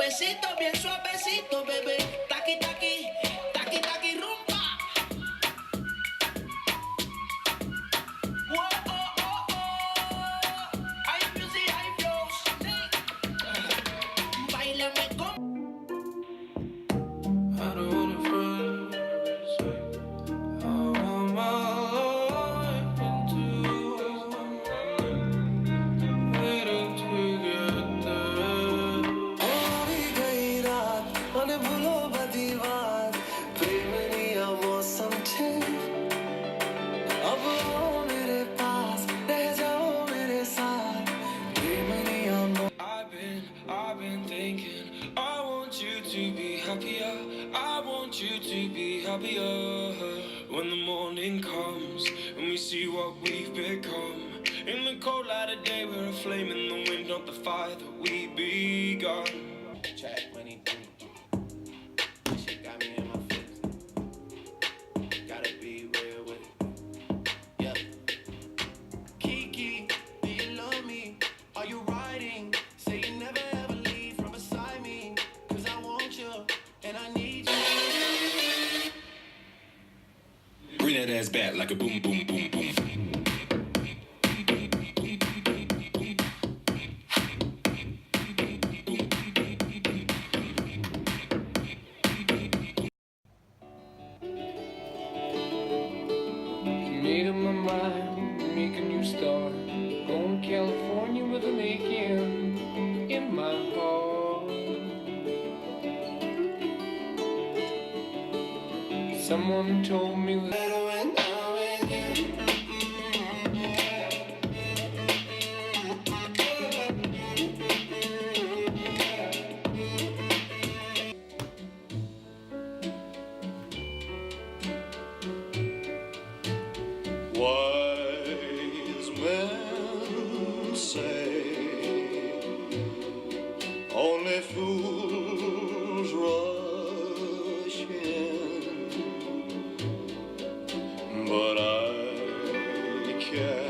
besito bien suavecito, bebé. Taqui, taqui, taqui, taqui, rumba. Whoa, oh, oh, oh. Hay music, hay flows. Báilame con. I don't wanna front, how am I into waiting to get there? होरी गई रात मन भूलो बदी बात प्रेमनिया मौसम छे अब आओ मेरे पास रह जाओ मेरे साथ प्रेमनिया I've been thinking, I want you to be happier. I want you to be happier. When the morning comes and we see what we've become. In the cold light of day, we're a flame in the wind, not the fire that we begun. Track money, this shit got me in my feelings. Gotta be real with it. Yeah. Kiki, do you love me? Are you riding? Say you never ever leave from beside me. 'Cause I want you and I need you. Bring that ass back like a boom, boom, boom, boom. Made up my mind, make a new start. Going to California with an aching in my heart. Someone told me that when I'm with you. Wise men say only fools rush in, but I can't